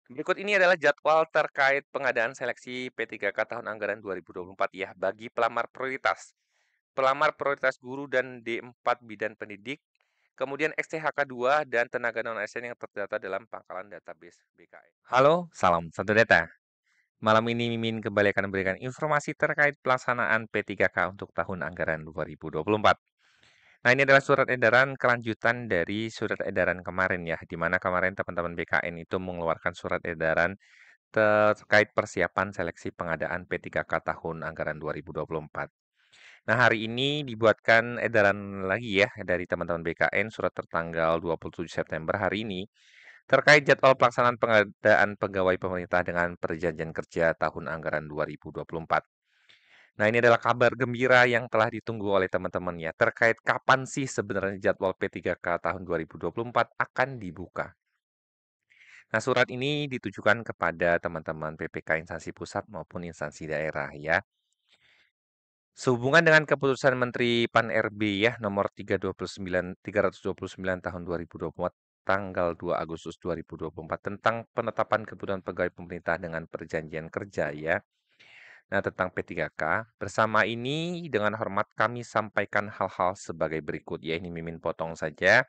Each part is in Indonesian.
Berikut ini adalah jadwal terkait pengadaan seleksi P3K tahun anggaran 2024 ya bagi pelamar prioritas. Pelamar prioritas guru dan D4 bidan pendidik, kemudian XTHK2 dan tenaga non-ASN yang terdata dalam pangkalan database BKN. Halo, salam satu data. Malam ini Mimin kembali akan memberikan informasi terkait pelaksanaan P3K untuk tahun anggaran 2024. Nah, ini adalah surat edaran kelanjutan dari surat edaran kemarin ya, di mana kemarin teman-teman BKN itu mengeluarkan surat edaran terkait persiapan seleksi pengadaan P3K tahun anggaran 2024. Nah, hari ini dibuatkan edaran lagi ya dari teman-teman BKN surat tertanggal 27 September hari ini terkait jadwal pelaksanaan pengadaan pegawai pemerintah dengan perjanjian kerja tahun anggaran 2024. Nah, ini adalah kabar gembira yang telah ditunggu oleh teman-teman ya terkait kapan sih sebenarnya jadwal P3K tahun 2024 akan dibuka. Nah, surat ini ditujukan kepada teman-teman PPK instansi pusat maupun instansi daerah ya. Sehubungan dengan keputusan Menteri Pan-RB ya nomor 329 tahun 2024 tanggal 2 Agustus 2024 tentang penetapan kebutuhan pegawai pemerintah dengan perjanjian kerja ya. Nah, tentang P3K, bersama ini dengan hormat kami sampaikan hal-hal sebagai berikut ya. Ini Mimin potong saja.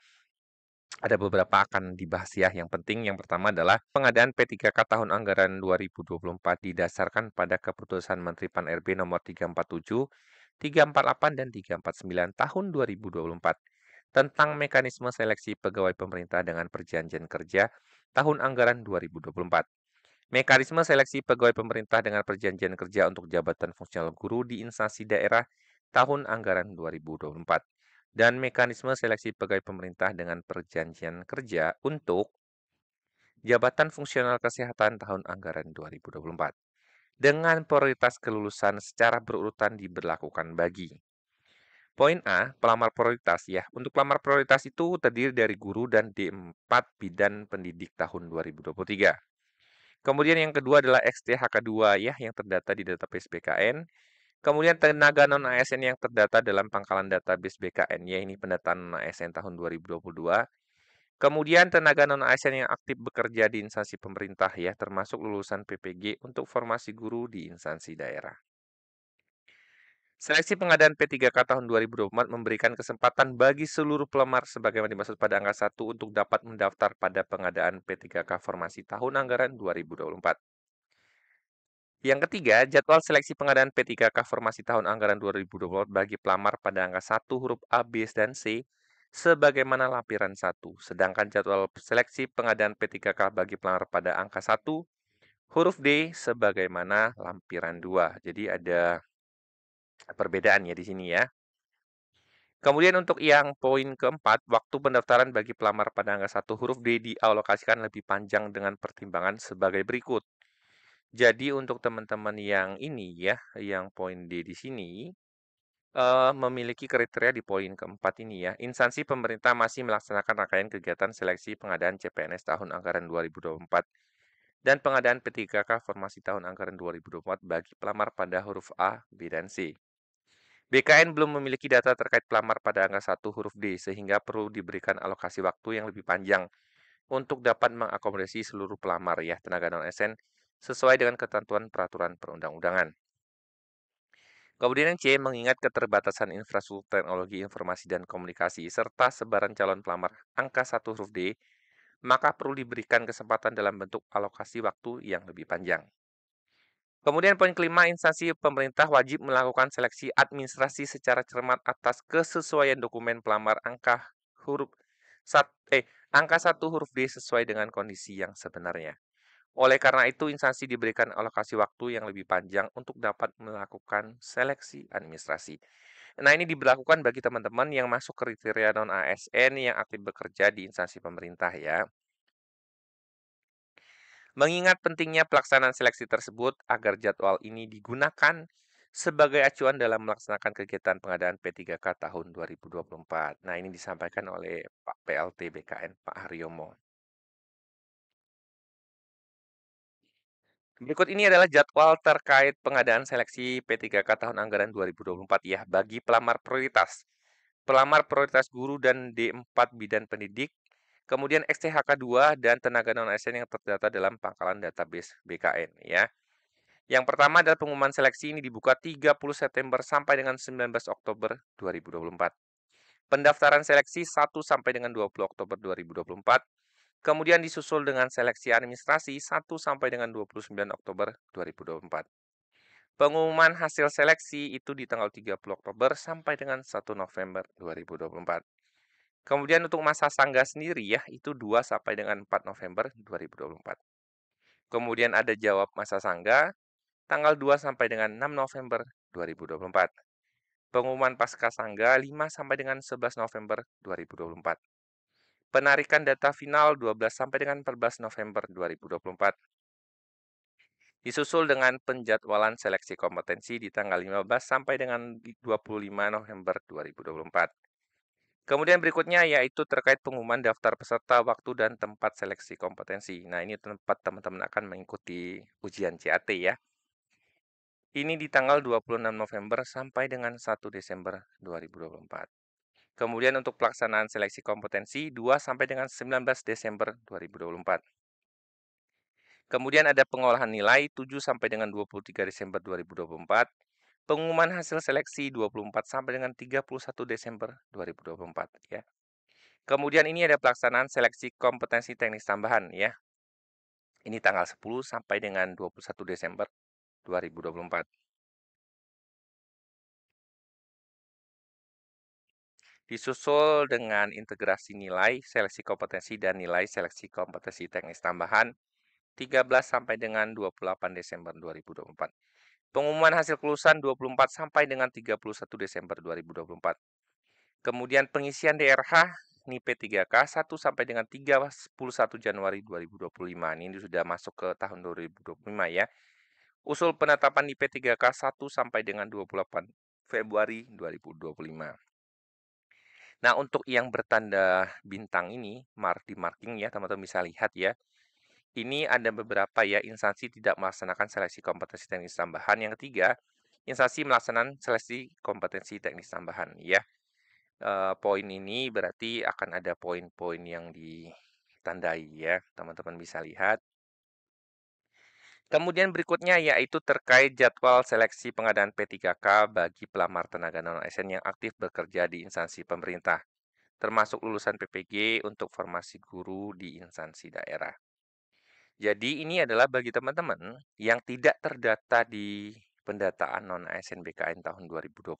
Ada beberapa akan dibahas ya. Yang penting yang pertama adalah pengadaan P3K tahun anggaran 2024 didasarkan pada keputusan Menteri Pan-RB nomor 347, 348 dan 349 tahun 2024 tentang mekanisme seleksi pegawai pemerintah dengan perjanjian kerja tahun anggaran 2024. Mekanisme seleksi pegawai pemerintah dengan perjanjian kerja untuk jabatan fungsional guru di instansi daerah tahun anggaran 2024 dan mekanisme seleksi pegawai pemerintah dengan perjanjian kerja untuk jabatan fungsional kesehatan tahun anggaran 2024 dengan prioritas kelulusan secara berurutan diberlakukan bagi poin A, pelamar prioritas ya. Untuk pelamar prioritas itu terdiri dari guru dan D4 bidan pendidik tahun 2023. Kemudian yang kedua adalah XTHK2 ya yang terdata di database BKN. Kemudian tenaga non-ASN yang terdata dalam pangkalan database BKN ya ini pendataan non-ASN tahun 2022. Kemudian tenaga non-ASN yang aktif bekerja di instansi pemerintah ya termasuk lulusan PPG untuk formasi guru di instansi daerah. Seleksi pengadaan P3K tahun 2024 memberikan kesempatan bagi seluruh pelamar sebagaimana dimaksud pada angka 1 untuk dapat mendaftar pada pengadaan P3K formasi tahun anggaran 2024. Yang ketiga, jadwal seleksi pengadaan P3K formasi tahun anggaran 2024 bagi pelamar pada angka 1 huruf A, B, dan C sebagaimana lampiran 1. Sedangkan jadwal seleksi pengadaan P3K bagi pelamar pada angka 1 huruf D sebagaimana lampiran 2. Jadi ada perbedaan ya di sini ya. Kemudian untuk yang poin keempat, waktu pendaftaran bagi pelamar pada angka 1 huruf D dialokasikan lebih panjang dengan pertimbangan sebagai berikut. Jadi untuk teman-teman yang ini ya, yang poin D di sini, memiliki kriteria di poin keempat ini ya. Instansi pemerintah masih melaksanakan rangkaian kegiatan seleksi pengadaan CPNS tahun anggaran 2024 dan pengadaan P3K formasi tahun anggaran 2024 bagi pelamar pada huruf A, B, dan C. BKN belum memiliki data terkait pelamar pada angka 1 huruf D, sehingga perlu diberikan alokasi waktu yang lebih panjang untuk dapat mengakomodasi seluruh pelamar ya tenaga non-ASN sesuai dengan ketentuan peraturan perundang-undangan. Kemudian yang C, mengingat keterbatasan infrastruktur teknologi informasi dan komunikasi serta sebaran calon pelamar angka 1 huruf D, maka perlu diberikan kesempatan dalam bentuk alokasi waktu yang lebih panjang. Kemudian poin kelima, instansi pemerintah wajib melakukan seleksi administrasi secara cermat atas kesesuaian dokumen pelamar huruf sat, angka 1 huruf D sesuai dengan kondisi yang sebenarnya. Oleh karena itu, instansi diberikan alokasi waktu yang lebih panjang untuk dapat melakukan seleksi administrasi. Nah, ini diberlakukan bagi teman-teman yang masuk kriteria non-ASN yang aktif bekerja di instansi pemerintah ya. Mengingat pentingnya pelaksanaan seleksi tersebut agar jadwal ini digunakan sebagai acuan dalam melaksanakan kegiatan pengadaan P3K tahun 2024. Nah, ini disampaikan oleh Pak PLT BKN, Pak Haryomo. Berikut ini adalah jadwal terkait pengadaan seleksi P3K tahun anggaran 2024 ya bagi pelamar prioritas. Pelamar prioritas guru dan D4 bidan pendidik, Kemudian XTHK2 dan tenaga non-ASN yang terdata dalam pangkalan database BKN ya. Yang pertama adalah pengumuman seleksi ini dibuka 30 September sampai dengan 19 Oktober 2024. Pendaftaran seleksi 1 sampai dengan 20 Oktober 2024. Kemudian disusul dengan seleksi administrasi 1 sampai dengan 29 Oktober 2024. Pengumuman hasil seleksi itu di tanggal 30 Oktober sampai dengan 1 November 2024. Kemudian untuk masa sangga sendiri ya, itu 2 sampai dengan 4 November 2024. Kemudian ada jawab masa sangga tanggal 2 sampai dengan 6 November 2024. Pengumuman pasca sangga 5 sampai dengan 11 November 2024. Penarikan data final 12 sampai dengan 14 November 2024. Disusul dengan penjadwalan seleksi kompetensi di tanggal 15 sampai dengan 25 November 2024. Kemudian berikutnya yaitu terkait pengumuman daftar peserta, waktu, dan tempat seleksi kompetensi. Nah, ini tempat teman-teman akan mengikuti ujian CAT ya. Ini di tanggal 26 November sampai dengan 1 Desember 2024. Kemudian untuk pelaksanaan seleksi kompetensi 2 sampai dengan 19 Desember 2024. Kemudian ada pengolahan nilai 7 sampai dengan 23 Desember 2024. Pengumuman hasil seleksi 24 sampai dengan 31 Desember 2024 ya. Kemudian ini ada pelaksanaan seleksi kompetensi teknis tambahan ya. Ini tanggal 10 sampai dengan 21 Desember 2024. Disusul dengan integrasi nilai seleksi kompetensi dan nilai seleksi kompetensi teknis tambahan 13 sampai dengan 28 Desember 2024. Pengumuman hasil kelulusan 24 sampai dengan 31 Desember 2024. Kemudian pengisian DRH NIP 3K 1 sampai dengan 31 Januari 2025. Ini sudah masuk ke tahun 2025 ya. Usul penetapan NIP 3K 1 sampai dengan 28 Februari 2025. Nah, untuk yang bertanda bintang ini, di marking ya, teman-teman bisa lihat ya. Ini ada beberapa ya instansi tidak melaksanakan seleksi kompetensi teknis tambahan. Yang ketiga, instansi melaksanakan seleksi kompetensi teknis tambahan ya. Poin ini berarti akan ada poin-poin yang ditandai ya, teman-teman bisa lihat. Kemudian berikutnya yaitu terkait jadwal seleksi pengadaan P3K bagi pelamar tenaga non-ASN yang aktif bekerja di instansi pemerintah, termasuk lulusan PPG untuk formasi guru di instansi daerah. Jadi ini adalah bagi teman-teman yang tidak terdata di pendataan non-ASN BKN tahun 2022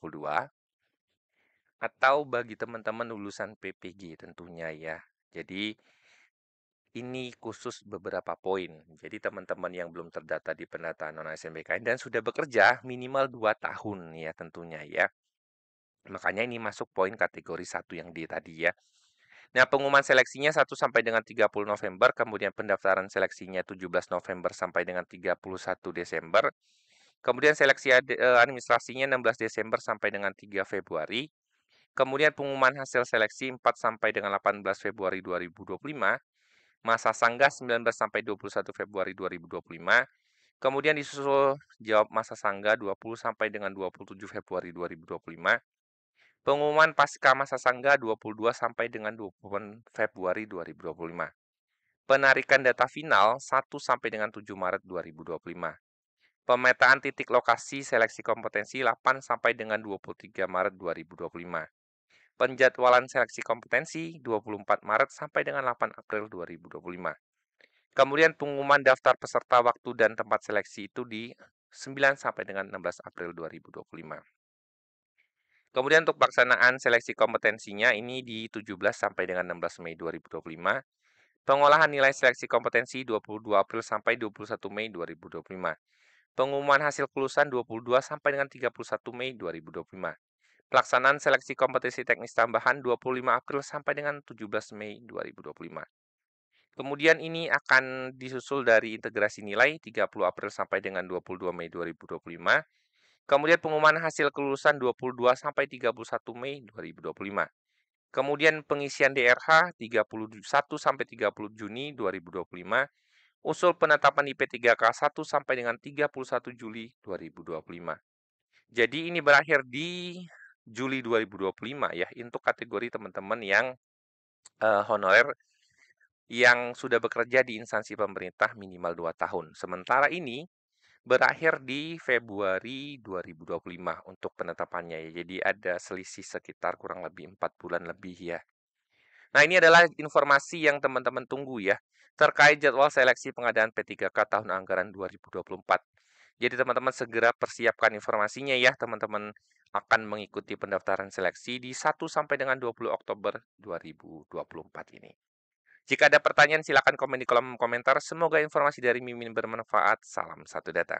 atau bagi teman-teman lulusan PPG tentunya ya. Jadi ini khusus beberapa poin. Jadi teman-teman yang belum terdata di pendataan non-ASN BKN dan sudah bekerja minimal 2 tahun ya tentunya ya. Makanya ini masuk poin kategori 1 yang di tadi ya. Nah, pengumuman seleksinya 1 sampai dengan 30 November, kemudian pendaftaran seleksinya 17 November sampai dengan 31 Desember. Kemudian seleksi administrasinya 16 Desember sampai dengan 3 Februari. Kemudian pengumuman hasil seleksi 4 sampai dengan 18 Februari 2025. Masa sanggah 19 sampai 21 Februari 2025. Kemudian disusul jawab masa sanggah 20 sampai dengan 27 Februari 2025. Pengumuman pasca masa sanggah 22 sampai dengan 20 Februari 2025. Penarikan data final 1 sampai dengan 7 Maret 2025. Pemetaan titik lokasi seleksi kompetensi 8 sampai dengan 23 Maret 2025. Penjadwalan seleksi kompetensi 24 Maret sampai dengan 8 April 2025. Kemudian pengumuman daftar peserta, waktu, dan tempat seleksi itu di 9 sampai dengan 16 April 2025. Kemudian untuk pelaksanaan seleksi kompetensinya ini di 17 sampai dengan 16 Mei 2025. Pengolahan nilai seleksi kompetensi 22 April sampai 21 Mei 2025. Pengumuman hasil kelulusan 22 sampai dengan 31 Mei 2025. Pelaksanaan seleksi kompetensi teknis tambahan 25 April sampai dengan 17 Mei 2025. Kemudian ini akan disusul dari integrasi nilai 30 April sampai dengan 22 Mei 2025. Kemudian pengumuman hasil kelulusan 22 sampai 31 Mei 2025. Kemudian pengisian DRH 31 sampai 30 Juni 2025. Usul penetapan IP3K 1 sampai dengan 31 Juli 2025. Jadi ini berakhir di Juli 2025 ya untuk kategori teman-teman yang honorer yang sudah bekerja di instansi pemerintah minimal 2 tahun. Sementara ini berakhir di Februari 2025 untuk penetapannya ya. Jadi ada selisih sekitar kurang lebih 4 bulan lebih ya. Nah, ini adalah informasi yang teman-teman tunggu ya, terkait jadwal seleksi pengadaan P3K tahun anggaran 2024. Jadi teman-teman segera persiapkan informasinya ya, teman-teman akan mengikuti pendaftaran seleksi di 1 sampai dengan 20 Oktober 2024 ini. Jika ada pertanyaan silakan komen di kolom komentar. Semoga informasi dari Mimin bermanfaat. Salam satu data.